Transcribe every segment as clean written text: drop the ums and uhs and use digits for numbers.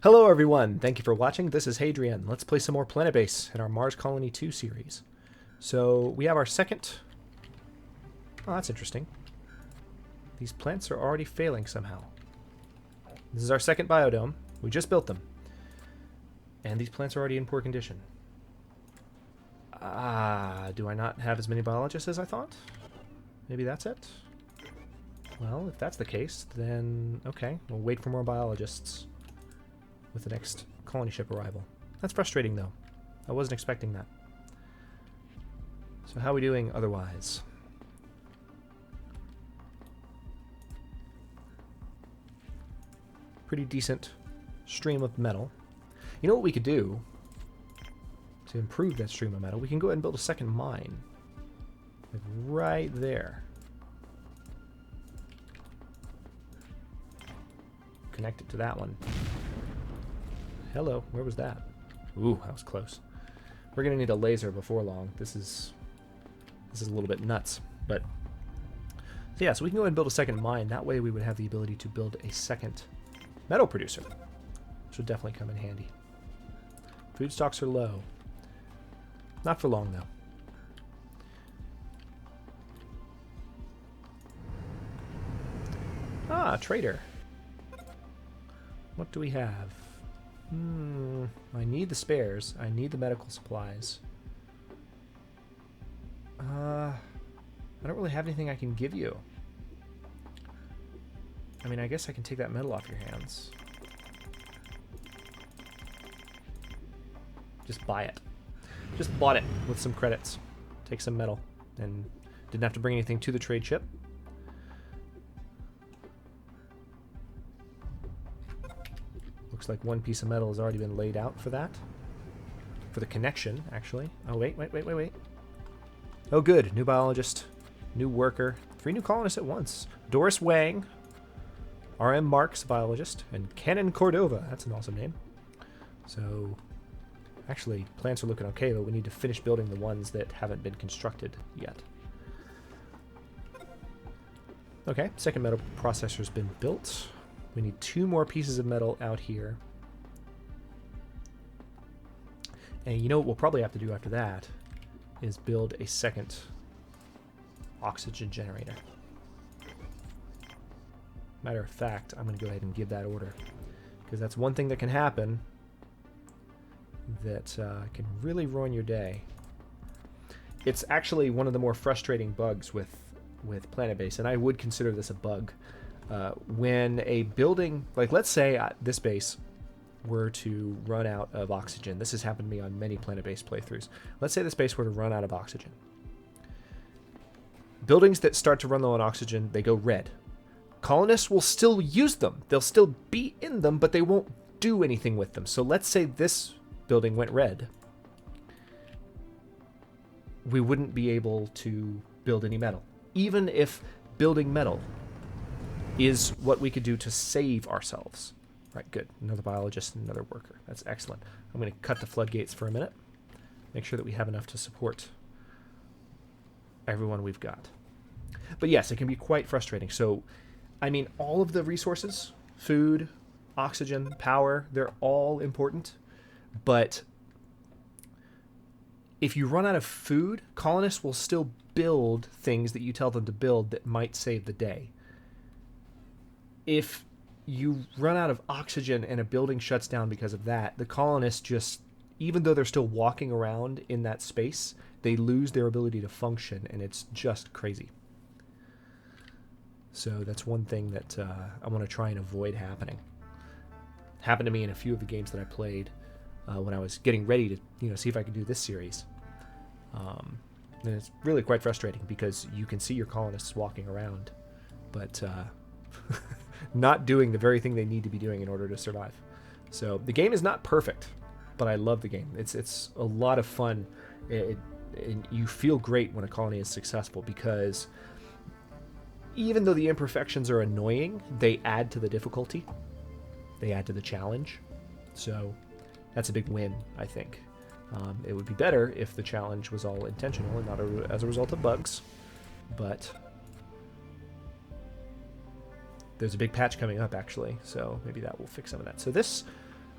Hello everyone, thank you for watching. This is Hadrian. Let's play some more Planetbase in our Mars Colony 2 series. So we have our second... Oh, that's interesting. These plants are already failing somehow. This is our second biodome. We just built them. And these plants are already in poor condition. Do I not have as many biologists as I thought? Maybe that's it? Well, if that's the case, then okay, we'll wait for more biologists with the next colony ship arrival. That's frustrating, though. I wasn't expecting that. So how are we doing otherwise? Pretty decent stream of metal. You know what we could do to improve that stream of metal? We can go ahead and build a second mine. Like right there. Connect it to that one. Hello, where was that? Ooh, that was close. We're gonna need a laser before long. This is a little bit nuts, but so yeah, so we can go ahead and build a second mine. That way we would have the ability to build a second metal producer, which would definitely come in handy. Food stocks are low. Not for long though. Ah, trader. What do we have? I need the spares. I need the medical supplies. I don't really have anything I can give you. I mean, I guess I can take that metal off your hands. Just buy it. Just bought it with some credits. Take some metal. And didn't have to bring anything to the trade ship. Looks like one piece of metal has already been laid out for that. For the connection, actually. Oh, wait. Oh, good. New biologist. New worker. 3 new colonists at once. Doris Wang. R.M. Marks, biologist. And Canon Cordova. That's an awesome name. So, actually, plants are looking okay, but we need to finish building the ones that haven't been constructed yet. Okay, second metal processor's been built. We need 2 more pieces of metal out here. And you know what we'll probably have to do after that is build a second oxygen generator. Matter of fact, I'm going to go ahead and give that order, because that's one thing that can happen that can really ruin your day. It's actually one of the more frustrating bugs with Planetbase, and I would consider this a bug. When a building, like let's say this base were to run out of oxygen. This has happened to me on many Planetbase playthroughs. Let's say this base were to run out of oxygen. Buildings that start to run low on oxygen, they go red. Colonists will still use them. They'll still be in them, but they won't do anything with them. So let's say this building went red. We wouldn't be able to build any metal. Even if building metal is what we could do to save ourselves. Right, good. Another biologist and another worker. That's excellent. I'm going to cut the floodgates for a minute. Make sure that we have enough to support everyone we've got. But yes, it can be quite frustrating. So, I mean, all of the resources, food, oxygen, power, they're all important. But if you run out of food, colonists will still build things that you tell them to build that might save the day. If you run out of oxygen and a building shuts down because of that, the colonists just, even though they're still walking around in that space, they lose their ability to function, and it's just crazy. So that's one thing that I want to try and avoid happening. Happened to me in a few of the games that I played when I was getting ready to, see if I could do this series. And it's really quite frustrating because you can see your colonists walking around, but not doing the very thing they need to be doing in order to survive. So the game is not perfect, but I love the game. It's a lot of fun. You feel great when a colony is successful because even though the imperfections are annoying, they add to the difficulty. They add to the challenge. So that's a big win, I think. It would be better if the challenge was all intentional and not as a result of bugs, but there's a big patch coming up, actually, so maybe that will fix some of that. So this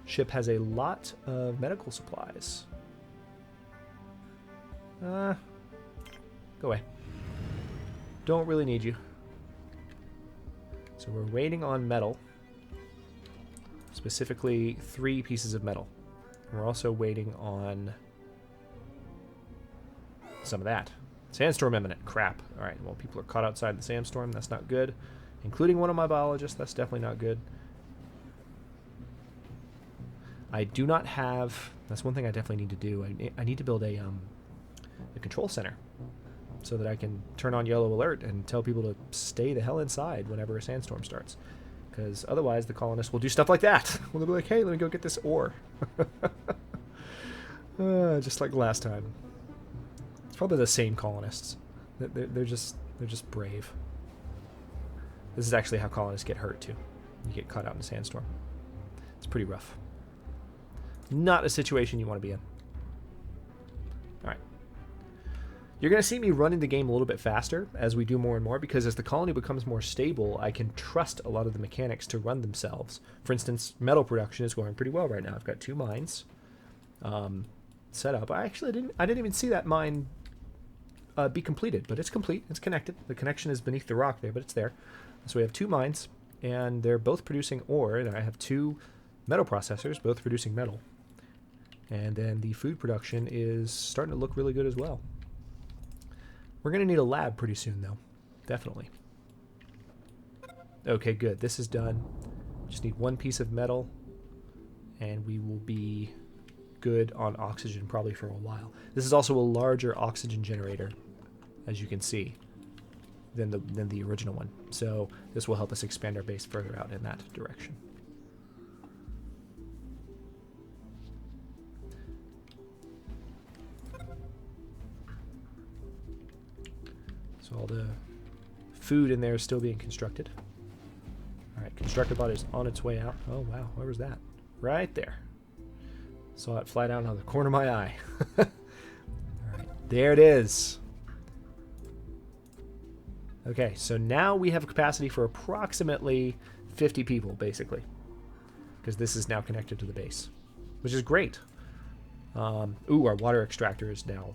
Ship has a lot of medical supplies. Go away. Don't really need you. So we're waiting on metal. Specifically, 3 pieces of metal. We're also waiting on some of that. Sandstorm imminent. Crap. Alright, well, people are caught outside the sandstorm. That's not good. Including one of my biologists. That's definitely not good. I do not have... That's one thing I definitely need to do. I need to build a control center so that I can turn on yellow alert and tell people to stay the hell inside whenever a sandstorm starts. Because otherwise the colonists will do stuff like that. Well, they'll be like, hey, let me go get this ore. Just like last time. It's probably the same colonists. They're just brave. This is actually how colonists get hurt too. You get caught out in a sandstorm. It's pretty rough. Not a situation you want to be in. Alright. You're going to see me running the game a little bit faster as we do more and more, because as the colony becomes more stable, I can trust a lot of the mechanics to run themselves. For instance, metal production is going pretty well right now. I've got 2 mines set up. I didn't even see that mine be completed, but it's complete. It's connected. The connection is beneath the rock there, but it's there. So we have 2 mines, and they're both producing ore, and I have 2 metal processors, both producing metal. And then the food production is starting to look really good as well. We're going to need a lab pretty soon, though. Definitely. Okay, good. This is done. Just need 1 piece of metal, and we will be good on oxygen probably for a while. This is also a larger oxygen generator, as you can see, than the original one. So this will help us expand our base further out in that direction. So all the food in there is still being constructed. Alright, constructor bot is on its way out. Oh wow, where was that? Right there. Saw it fly down on the corner of my eye. Alright, there it is. Okay, so now we have a capacity for approximately 50 people, basically. Because this is now connected to the base. Which is great. Ooh, our water extractor is now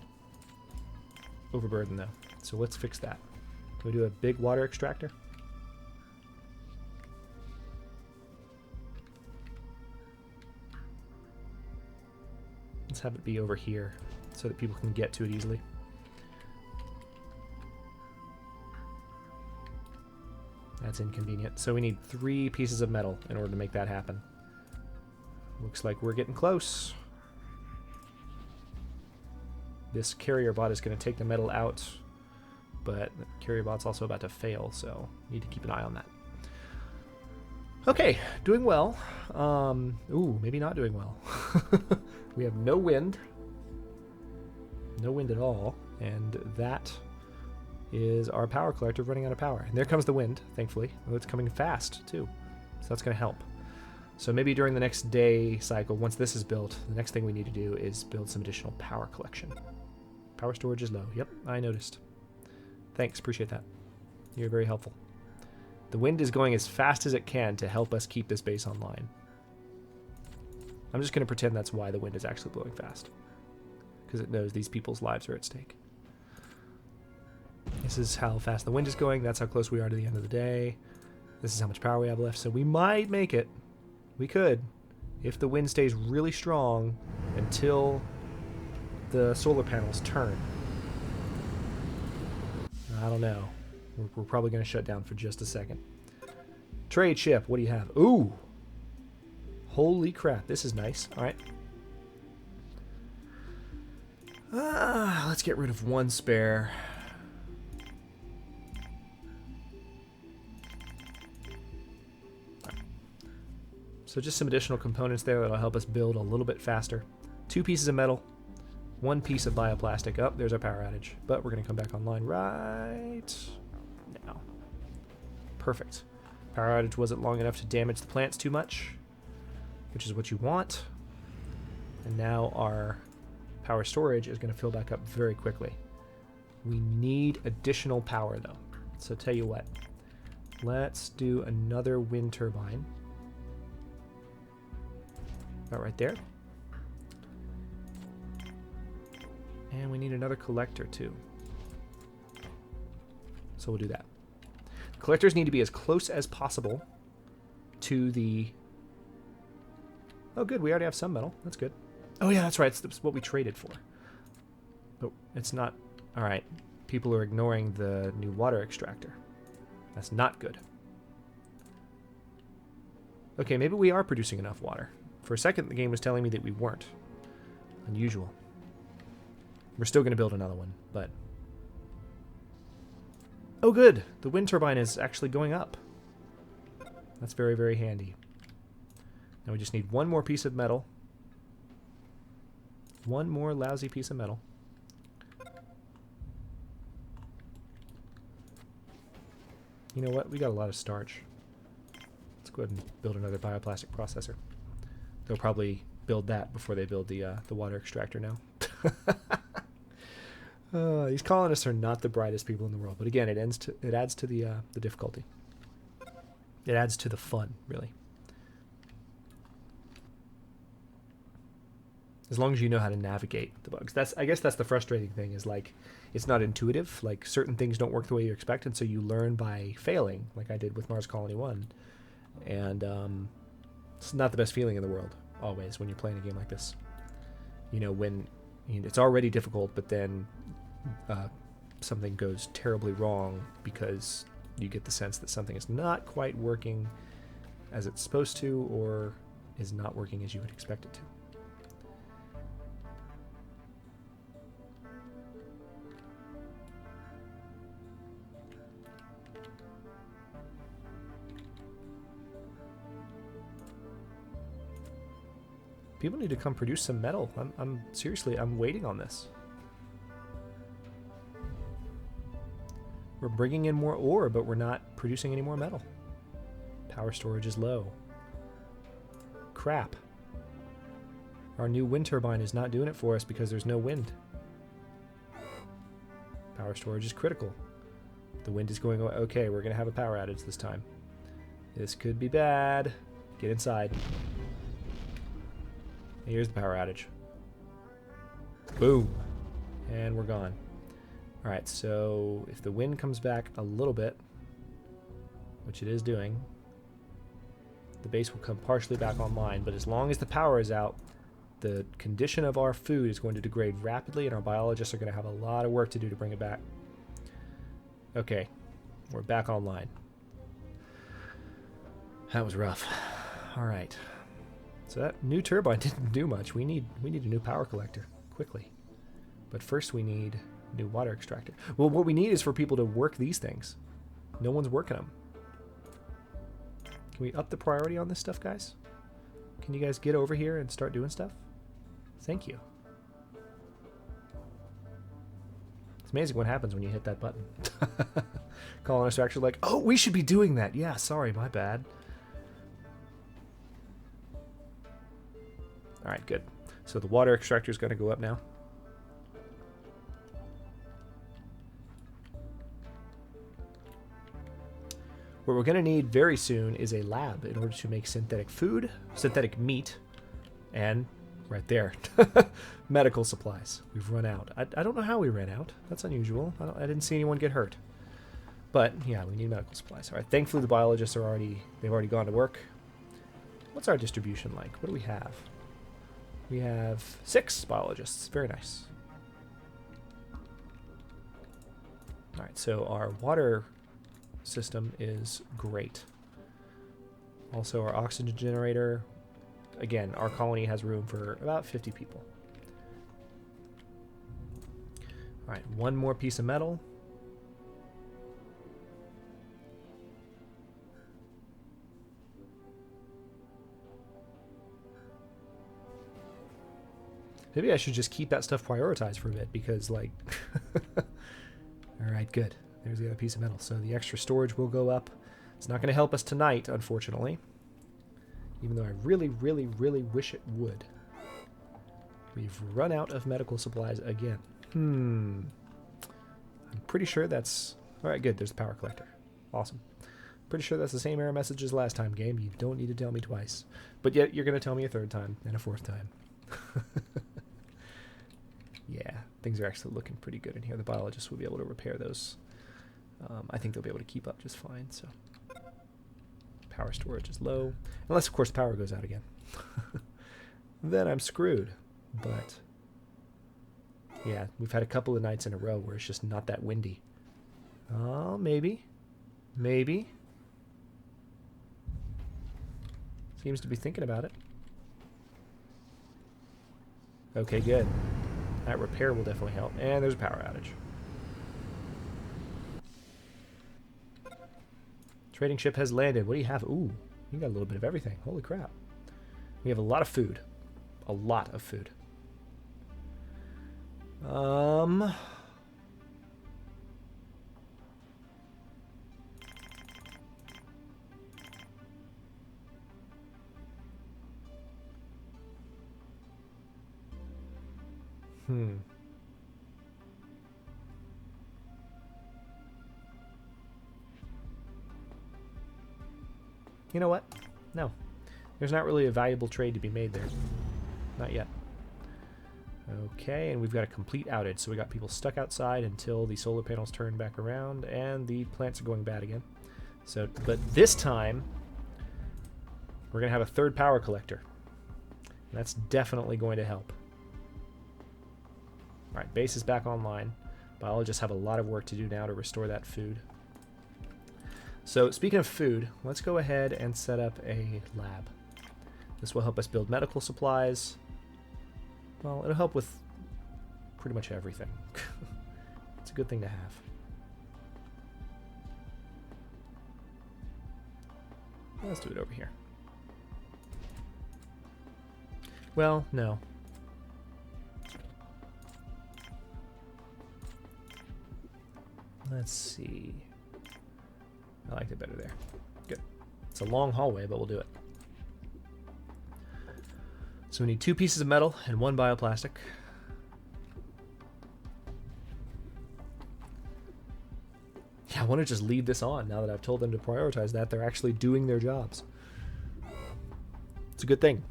overburdened, though. So let's fix that. Can we do a big water extractor? Let's have it be over here so that people can get to it easily. That's inconvenient. So we need 3 pieces of metal in order to make that happen. Looks like we're getting close. This carrier bot is going to take the metal out, but the carrier bot's also about to fail, so need to keep an eye on that. Okay, doing well. Ooh, maybe not doing well. We have no wind. No wind at all, and that is our power collector running out of power. And there comes the wind, thankfully. Oh, it's coming fast, too. So that's going to help. So maybe during the next day cycle, once this is built, the next thing we need to do is build some additional power collection. Power storage is low. Yep, I noticed. Thanks, appreciate that. You're very helpful. The wind is going as fast as it can to help us keep this base online. I'm just going to pretend that's why the wind is actually blowing fast. Because it knows these people's lives are at stake. This is how fast the wind is going. That's how close we are to the end of the day. This is how much power we have left. So we might make it. We could. If the wind stays really strong until the solar panels turn. I don't know. We're probably going to shut down for just a second. Trade ship. What do you have? Ooh. Holy crap. This is nice. All right. Let's get rid of 1 spare. So just some additional components there that'll help us build a little bit faster. 2 pieces of metal, 1 piece of bioplastic. Oh, there's our power outage. But we're going to come back online right now. Perfect. Power outage wasn't long enough to damage the plants too much, which is what you want. And now our power storage is going to fill back up very quickly. We need additional power, though. So tell you what. Let's do another wind turbine. About right there. And we need another collector too. So we'll do that. Collectors need to be as close as possible to the... Oh, good. We already have some metal. That's good. Oh, yeah, that's right. It's what we traded for. But it's not... All right. People are ignoring the new water extractor. That's not good. Okay, maybe we are producing enough water. For a second, the game was telling me that we weren't. Unusual. We're still going to build another one, but... Oh, good. The wind turbine is actually going up. That's very, very handy. Now we just need one more piece of metal. One more lousy piece of metal. You know what? We got a lot of starch. Let's go ahead and build another bioplastic processor. They'll probably build that before they build the water extractor now. These colonists are not the brightest people in the world, but again, it adds to the difficulty. It adds to the fun, really. As long as you know how to navigate the bugs. I guess that's the frustrating thing, is like it's not intuitive. Like certain things don't work the way you expect, and so you learn by failing, like I did with Mars Colony 1. And it's not the best feeling in the world always when you're playing a game like this. You know, when it's already difficult, but then something goes terribly wrong because you get the sense that something is not quite working as it's supposed to, or is not working as you would expect it to. People need to come produce some metal. I'm seriously, I'm waiting on this. We're bringing in more ore, but we're not producing any more metal. Power storage is low. Crap. Our new wind turbine is not doing it for us because there's no wind. Power storage is critical. The wind is going away. Okay, we're going to have a power outage this time. This could be bad. Get inside. Here's the power outage. Boom. And we're gone. Alright, so if the wind comes back a little bit, which it is doing, the base will come partially back online, but as long as the power is out, the condition of our food is going to degrade rapidly, and our biologists are going to have a lot of work to do to bring it back. Okay, we're back online. That was rough. Alright. So that new turbine didn't do much. We need a new power collector quickly. But first we need a new water extractor. Well, what we need is for people to work these things. No one's working them. Can we up the priority on this stuff, guys? Can you guys get over here and start doing stuff? Thank you. It's amazing what happens when you hit that button. Colonists are actually like, oh, we should be doing that. Yeah, sorry, my bad. Alright, good. So the water extractor is going to go up now. What we're going to need very soon is a lab in order to make synthetic food, synthetic meat, and right there, medical supplies. We've run out. I don't know how we ran out. That's unusual. I didn't see anyone get hurt. But yeah, we need medical supplies. All right. Thankfully, the biologists are they've already gone to work. What's our distribution like? What do we have? We have 6 biologists. Very nice. All right. So our water system is great. Also, our oxygen generator. Again, our colony has room for about 50 people. All right, one more piece of metal. Maybe I should just keep that stuff prioritized for a bit because, like... All right, good. There's the other piece of metal. So the extra storage will go up. It's not going to help us tonight, unfortunately. Even though I really, really, really wish it would. We've run out of medical supplies again. I'm pretty sure that's... Alright, good. There's the power collector. Awesome. Pretty sure that's the same error message as last time, game. You don't need to tell me twice. But yet you're going to tell me a third time and a fourth time. Yeah, things are actually looking pretty good in here. The biologists will be able to repair those. I think they'll be able to keep up just fine. So power storage is low. Unless, of course, the power goes out again. Then I'm screwed. But yeah, we've had a couple of nights in a row where it's just not that windy. Oh, maybe. Maybe. Seems to be thinking about it. Okay, good. That repair will definitely help. And there's a power outage. Trading ship has landed. What do you have? Ooh, you got a little bit of everything. Holy crap. We have a lot of food. A lot of food. You know what? No. There's not really a valuable trade to be made there. Not yet. Okay, and we've got a complete outage. So we got people stuck outside until the solar panels turn back around and the plants are going bad again. So, but this time, we're going to have a third power collector. And that's definitely going to help. Alright, base is back online. Biologists have a lot of work to do now to restore that food. So, speaking of food, let's go ahead and set up a lab. This will help us build medical supplies. Well, it'll help with pretty much everything. It's a good thing to have. Let's do it over here. Well, no. Let's see. I liked it better there. Good. It's a long hallway, but we'll do it. So we need 2 pieces of metal and 1 bioplastic. Yeah, I want to just leave this on now that I've told them to prioritize that. They're actually doing their jobs. It's a good thing.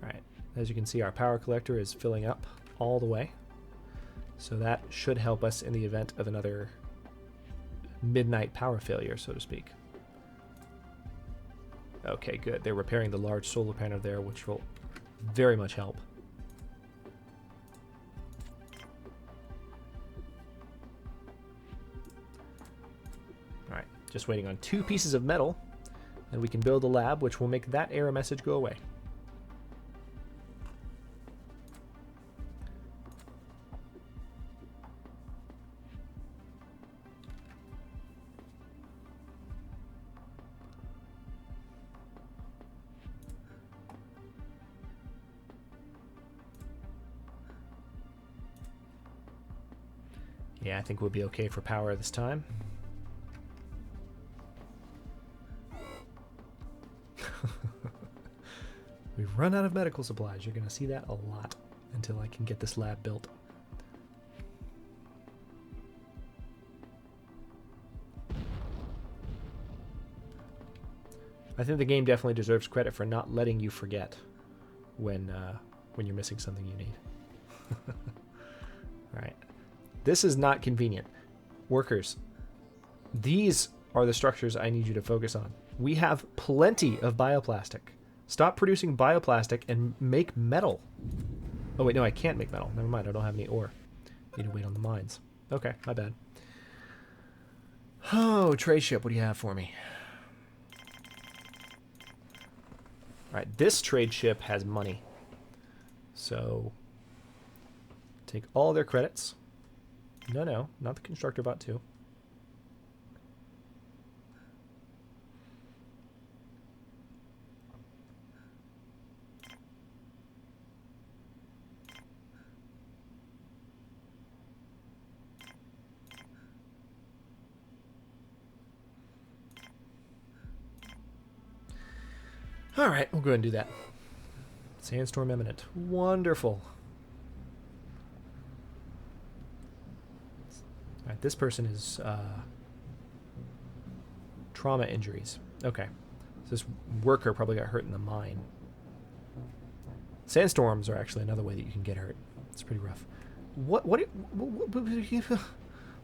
Alright, as you can see, our power collector is filling up all the way. So that should help us in the event of another midnight power failure, so to speak. Okay, good. They're repairing the large solar panel there, which will very much help. Alright, just waiting on 2 pieces of metal, and we can build a lab, which will make that error message go away. Yeah, I think we'll be okay for power this time. We've run out of medical supplies. You're going to see that a lot until I can get this lab built. I think the game definitely deserves credit for not letting you forget when you're missing something you need. All right. This is not convenient. Workers, these are the structures I need you to focus on. We have plenty of bioplastic. Stop producing bioplastic and make metal. Oh, wait, no, I can't make metal. Never mind, I don't have any ore. Need to wait on the mines. Okay, my bad. Oh, trade ship, what do you have for me? All right, this trade ship has money. So, take all their credits. No, not the constructor bot 2. All right, we'll go ahead and do that. Sandstorm imminent. Wonderful. All right, this person is trauma injuries. Okay. So this worker probably got hurt in the mine. Sandstorms are actually another way that you can get hurt. It's pretty rough.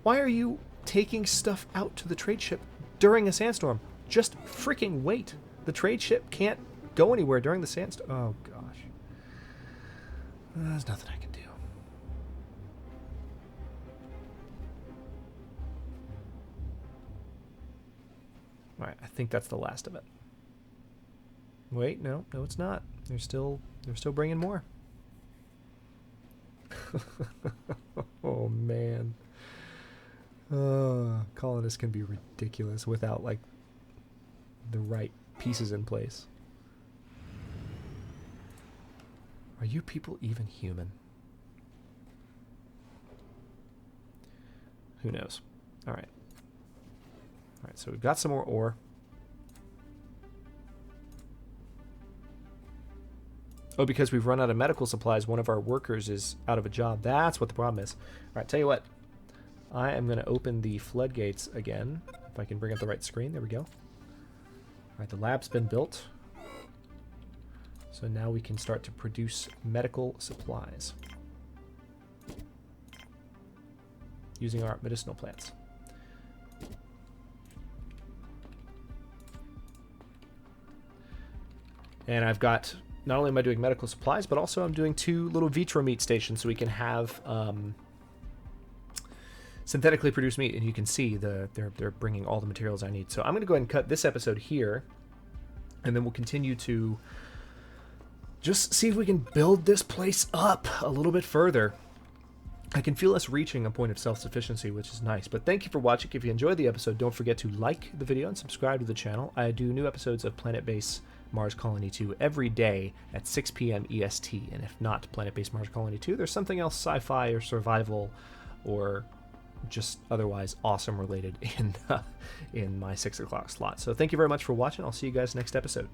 Why are you taking stuff out to the trade ship during a sandstorm? Just freaking wait. The trade ship can't go anywhere during the sandstorm. Oh, gosh. There's nothing I can do. All right, I think that's the last of it. Wait, no, it's not. They're still bringing more. Oh man. Colonists can be ridiculous without like the right pieces in place. Are you people even human? Who knows? All right. All right, so we've got some more ore. Oh, because we've run out of medical supplies, one of our workers is out of a job. That's what the problem is. All right, tell you what. I am going to open the floodgates again. If I can bring up the right screen. There we go. All right, the lab's been built. So now we can start to produce medical supplies using our medicinal plants. And I've got, not only am I doing medical supplies, but also I'm doing 2 little vitro meat stations so we can have synthetically produced meat. And you can see they're bringing all the materials I need. So I'm going to go ahead and cut this episode here, and then we'll continue to just see if we can build this place up a little bit further. I can feel us reaching a point of self-sufficiency, which is nice. But thank you for watching. If you enjoyed the episode, don't forget to like the video and subscribe to the channel. I do new episodes of Planetbase Mars Colony 2 every day at 6 p.m. EST. And if not Planetbase Mars Colony 2, there's something else sci-fi or survival or just otherwise awesome related in my 6 o'clock slot. So thank you very much for watching. I'll see you guys next episode.